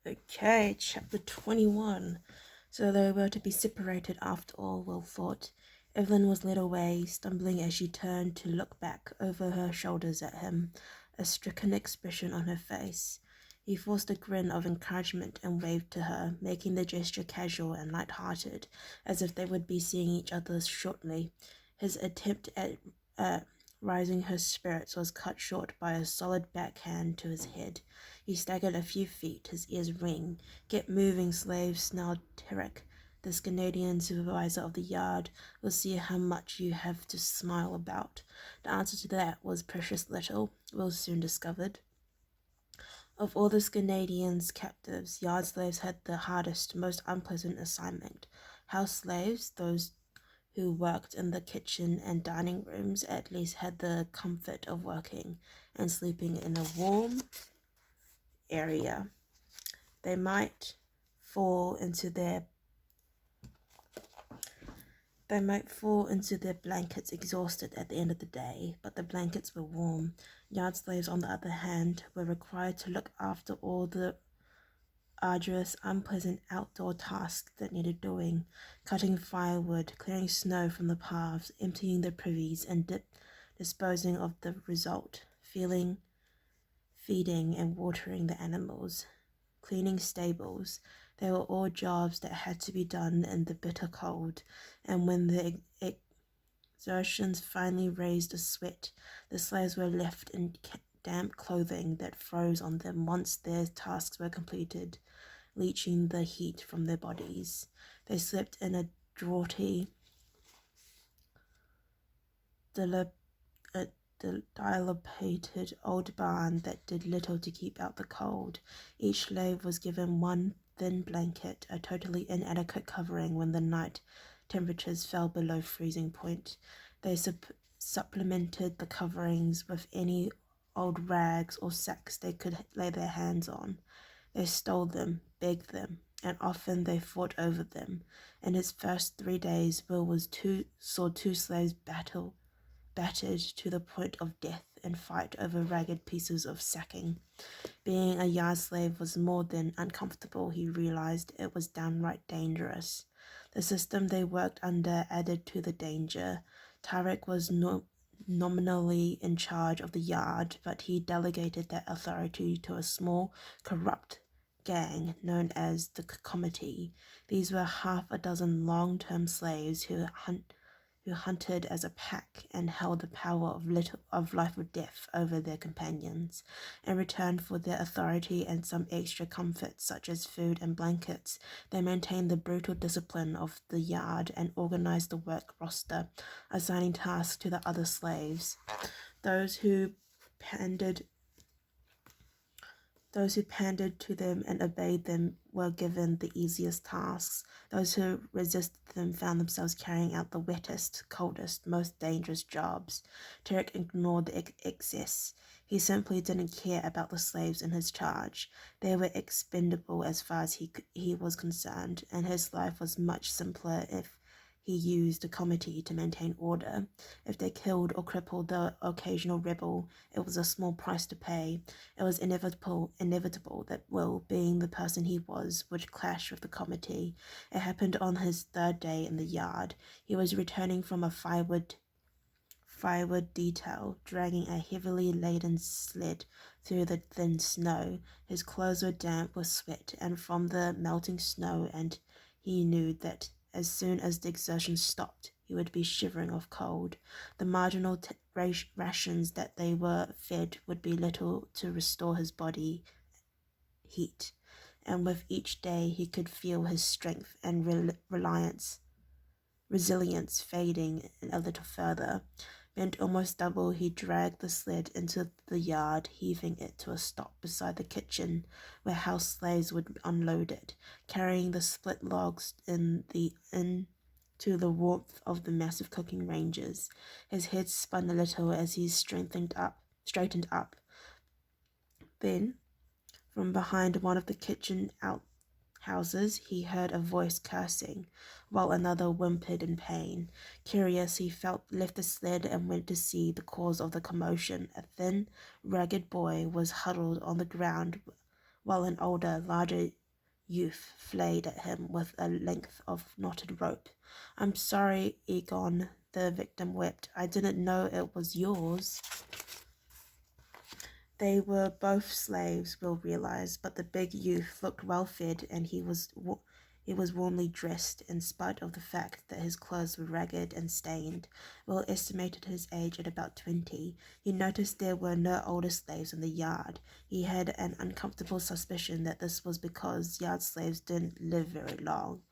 Okay, chapter 21. So they were to be separated after all, Will thought. Evelyn was led away, stumbling as she turned to look back over her shoulders at him, a stricken expression on her face. He forced a grin of encouragement and waved to her, making the gesture casual and light-hearted, as if they would be seeing each other shortly. His attempt at rising her spirits was cut short by a solid backhand to his head. He staggered a few feet, his ears ringing. "Get moving, slaves," snarled Terek, the Canadian supervisor of the yard. "We'll see how much you have to smile about." The answer to that was precious little, Will soon discovered. Of all the Canadians' captives, yard slaves had the hardest, most unpleasant assignment. House slaves, those who worked in the kitchen and dining rooms, at least had the comfort of working and sleeping in a warm area. They might fall into their blankets exhausted at the end of the day, but the blankets were warm. Yard slaves, on the other hand, were required to look after all the arduous, unpleasant outdoor tasks that needed doing: cutting firewood, clearing snow from the paths, emptying the privies, and disposing of the result, feeding and watering the animals, cleaning stables. They were all jobs that had to be done in the bitter cold, and when the exertions finally raised a sweat, the slaves were left in damp clothing that froze on them once their tasks were completed, leaching the heat from their bodies. They slept in a draughty, dilapidated old barn that did little to keep out the cold. Each slave was given one thin blanket, a totally inadequate covering when the night temperatures fell below freezing point. They supplemented the coverings with any old rags or sacks they could lay their hands on. They stole them, begged them, and often they fought over them. In his first 3 days, Will saw two slaves battered to the point of death and fight over ragged pieces of sacking. Being a yard slave was more than uncomfortable. He realized it was downright dangerous. The system they worked under added to the danger. Tarek was nominally in charge of the yard, but he delegated that authority to a small, corrupt gang known as the Committee. These were half a dozen long-term slaves who hunted as a pack and held the power of life or death over their companions. In return for their authority and some extra comforts such as food and blankets, they maintained the brutal discipline of the yard and organized the work roster, assigning tasks to the other slaves. Those who pandered to them and obeyed them were given the easiest tasks. Those who resisted them found themselves carrying out the wettest, coldest, most dangerous jobs. Turek ignored the excess. He simply didn't care about the slaves in his charge. They were expendable as far as he was concerned, and his life was much simpler if he used the committee to maintain order. If they killed or crippled the occasional rebel, it was a small price to pay. It was inevitable that Will, being the person he was, would clash with the committee. It happened on his 3rd day in the yard. He was returning from a firewood detail, dragging a heavily laden sled through the thin snow. His clothes were damp with sweat and from the melting snow, and he knew that as soon as the exertion stopped, he would be shivering of cold. The marginal rations that they were fed would be little to restore his body heat, and with each day he could feel his strength and resilience fading a little further. Bent almost double, he dragged the sled into the yard, heaving it to a stop beside the kitchen, where house slaves would unload it, carrying the split logs into the warmth of the massive cooking ranges. His head spun a little as he straightened up. Then, from behind one of the kitchen outhouses, he heard a voice cursing, while another whimpered in pain. Curious, he left the sled and went to see the cause of the commotion. A thin, ragged boy was huddled on the ground while an older, larger youth flayed at him with a length of knotted rope. "I'm sorry, Egon," the victim wept. "I didn't know it was yours." They were both slaves, Will realized, but the big youth looked well-fed and he was warmly dressed in spite of the fact that his clothes were ragged and stained. Will estimated his age at about 20. He noticed there were no older slaves in the yard. He had an uncomfortable suspicion that this was because yard slaves didn't live very long.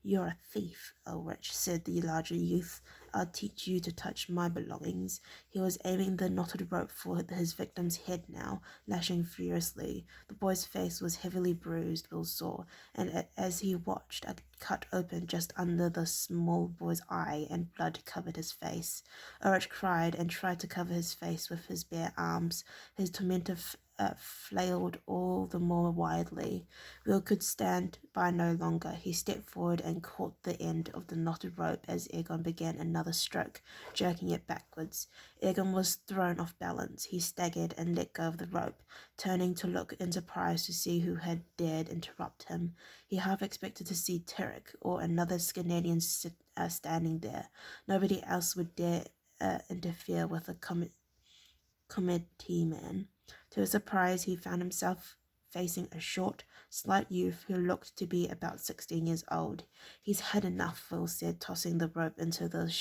"You're a thief, Ulrich," said the larger youth. "I'll teach you to touch my belongings." He was aiming the knotted rope for his victim's head now, lashing furiously. The boy's face was heavily bruised, Will saw, and as he watched, a cut opened just under the small boy's eye, and blood covered his face. Ulrich cried and tried to cover his face with his bare arms. His tormentor flailed all the more wildly. Will could stand by no longer. He stepped forward and caught the end of the knotted rope as Egon began another stroke, jerking it backwards. Egon was thrown off balance. He staggered and let go of the rope, turning to look in surprise to see who had dared interrupt him. He half expected to see Terek or another Scandinavian standing there. Nobody else would dare interfere with a committee man. To his surprise, he found himself facing a short, slight youth who looked to be about 16 years old. "He's had enough," Will said, tossing the rope into the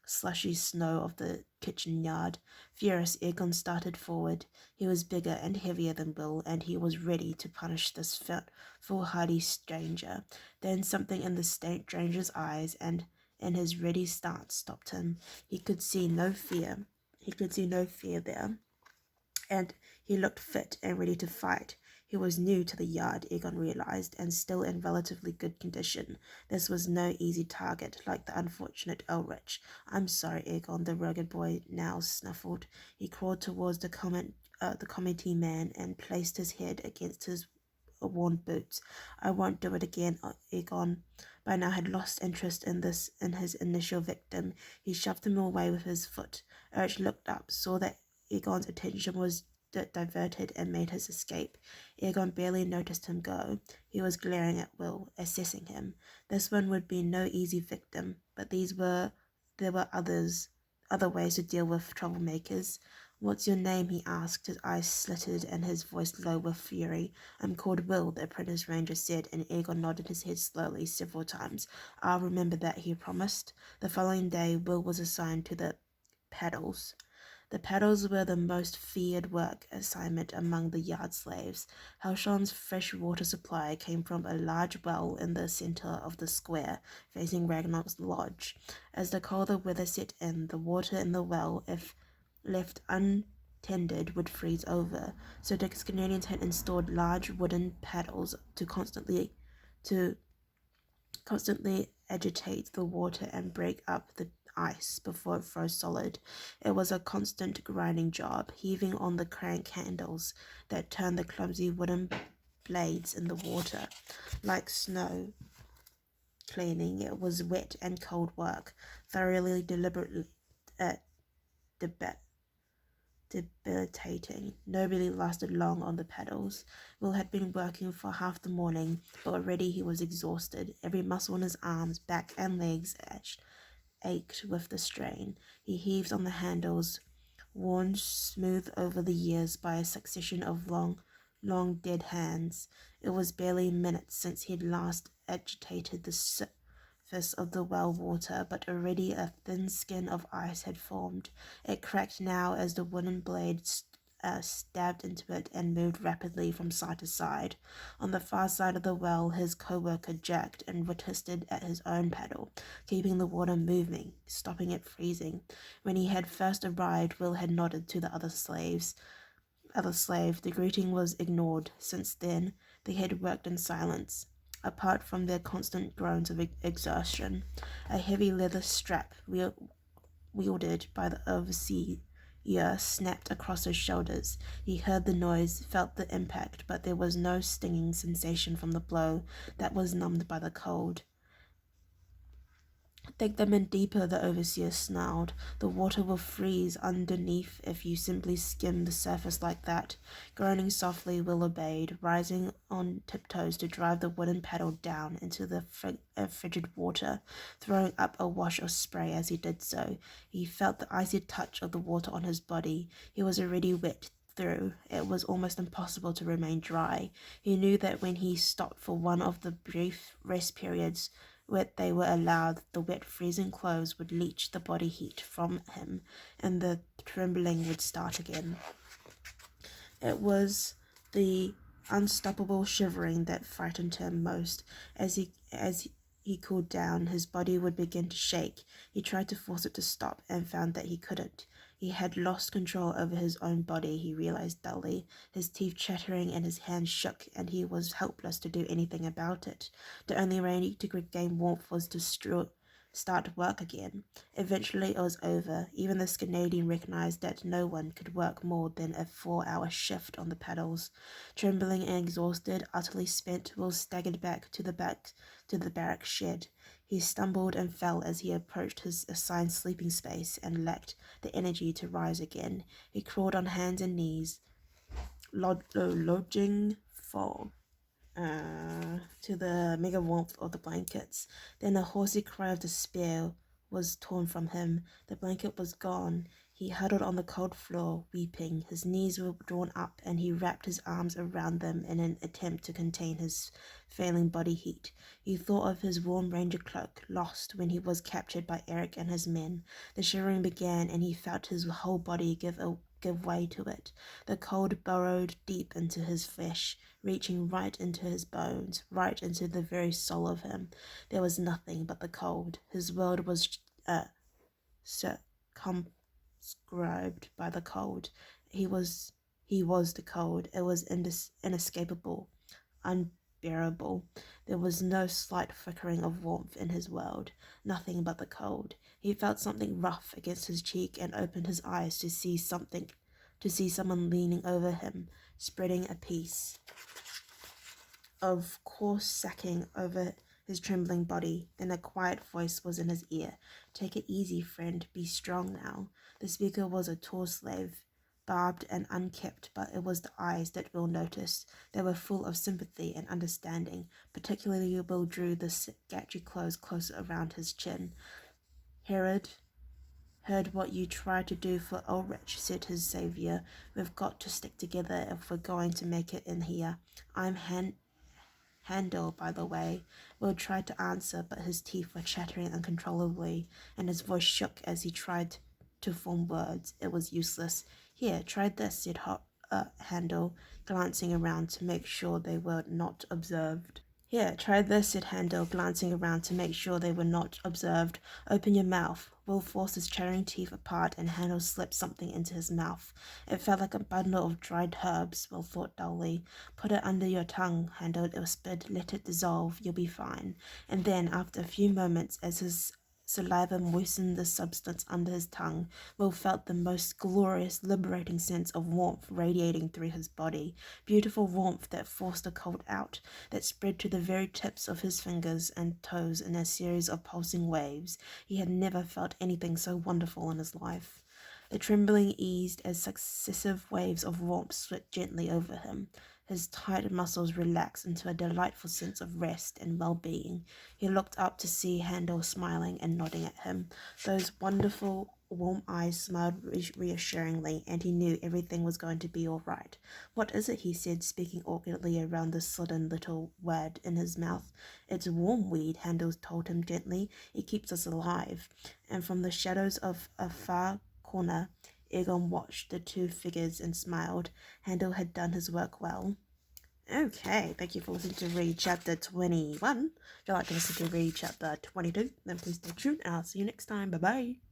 slushy snow of the kitchen yard. Furious, Egon started forward. He was bigger and heavier than Will, and he was ready to punish this foolhardy stranger. Then something in the stranger's eyes and in his ready stance stopped him. He could see no fear. There, and he looked fit and ready to fight. He was new to the yard, Egon realized, and still in relatively good condition. This was no easy target, like the unfortunate Ulrich. "I'm sorry, Egon," the rugged boy now snuffled. He crawled towards the committee man and placed his head against his worn boots. "I won't do it again." Egon by now had lost interest in his initial victim. He shoved him away with his foot. Ulrich looked up, saw that Egon's attention was diverted, and made his escape. Egon barely noticed him go. He was glaring at Will, assessing him. This one would be no easy victim, but there were other ways to deal with troublemakers. "What's your name?" he asked, his eyes slitted and his voice low with fury. "I'm called Will," the apprentice ranger said, and Egon nodded his head slowly several times. "I'll remember that," he promised. The following day, Will was assigned to the paddles. The paddles were the most feared work assignment among the yard slaves. Helshon's fresh water supply came from a large well in the center of the square, facing Ragnar's lodge. As the colder weather set in, the water in the well, if left untended, would freeze over. So the Canadians had installed large wooden paddles to constantly agitate the water and break up the ice before it froze solid. It was a constant grinding job, heaving on the crank handles that turned the clumsy wooden blades in the water. Like snow cleaning, it was wet and cold work, thoroughly debilitating. Nobody lasted long on the paddles. Will had been working for half the morning, but already he was exhausted. Every muscle in his arms, back, and legs ached with the strain. He heaved on the handles, worn smooth over the years by a succession of long dead hands. It was barely minutes since he'd last agitated the surface of the well water, but already a thin skin of ice had formed. It cracked now as the wooden blade stabbed into it and moved rapidly from side to side. On the far side of the well, his co-worker jerked and twisted at his own paddle, keeping the water moving, stopping it freezing. When he had first arrived, Will had nodded to the other slave. The greeting was ignored. Since then, they had worked in silence, apart from their constant groans of exertion. A heavy leather strap wielded by the overseer snapped across his shoulders. He heard the noise, felt the impact, but there was no stinging sensation from the blow that was numbed by the cold. Dig them in deeper, the overseer snarled. The water will freeze underneath if you simply skim the surface like that. Groaning softly, Will obeyed, rising on tiptoes to drive the wooden paddle down into the frigid water, throwing up a wash of spray as he did so. He felt the icy touch of the water on his body. He was already wet through. It was almost impossible to remain dry. He knew that when he stopped for one of the brief rest periods they were allowed, the wet freezing clothes would leach the body heat from him, and the trembling would start again. It was the unstoppable shivering that frightened him most. As he cooled down, his body would begin to shake. He tried to force it to stop and found that he couldn't. He had lost control over his own body, he realized dully, his teeth chattering and his hands shook, and he was helpless to do anything about it. The only way to regain warmth was to start work again. Eventually it was over. Even the Canadian recognized that no one could work more than a 4-hour shift on the paddles. Trembling and exhausted, utterly spent, Will staggered back to the barrack shed. He stumbled and fell as he approached his assigned sleeping space and lacked the energy to rise again. He crawled on hands and knees, lodging for to the mega warmth of the blankets. Then a hoarse cry of despair was torn from him. The blanket was gone. He huddled on the cold floor, weeping. His knees were drawn up, and he wrapped his arms around them in an attempt to contain his failing body heat. He thought of his warm ranger cloak, lost when he was captured by Eric and his men. The shivering began, and he felt his whole body give way to it. The cold burrowed deep into his flesh, reaching right into his bones, right into the very soul of him. There was nothing but the cold. His world was circumscribed by the cold. He was the cold. It was inescapable, unbearable. There was no slight flickering of warmth in his world. Nothing but the cold. He felt something rough against his cheek and opened his eyes to see someone leaning over him, spreading a piece of coarse sacking over his trembling body. Then a quiet voice was in his ear. "Take it easy, friend. Be strong now." The speaker was a tall slave, barbed and unkempt, but it was the eyes that Will noticed. They were full of sympathy and understanding. Particularly, Will drew the sketchy clothes closer around his chin. Heard what you tried to do for Ulrich," said his savior. "We've got to stick together if we're going to make it in here. I'm Handel, by the way." Will tried to answer, but his teeth were chattering uncontrollably, and his voice shook as he tried to form words. It was useless. "Here, try this," said Handel, glancing around to make sure they were not observed. "Here, try this," said Handel, glancing around to make sure they were not observed. "Open your mouth." Will forced his chattering teeth apart, and Handel slipped something into his mouth. It felt like a bundle of dried herbs, Will thought dully. "Put it under your tongue," Handel whispered. "Let it dissolve. You'll be fine." And then, after a few moments, as his saliva moistened the substance under his tongue, Will felt the most glorious, liberating sense of warmth radiating through his body. Beautiful warmth that forced the cold out, that spread to the very tips of his fingers and toes in a series of pulsing waves. He had never felt anything so wonderful in his life. The trembling eased as successive waves of warmth swept gently over him. His tight muscles relaxed into a delightful sense of rest and well-being. He looked up to see Handel smiling and nodding at him. Those wonderful, warm eyes smiled reassuringly, and he knew everything was going to be all right. "What is it?" he said, speaking awkwardly around the sodden little wad in his mouth. "It's warm weed," Handel told him gently. "It keeps us alive." And from the shadows of a far corner, Egon watched the two figures and smiled. Handel had done his work well. Okay, thank you for listening to read chapter 21. If you'd like to listen to read chapter 22, then please stay tuned and I'll see you next time. Bye-bye.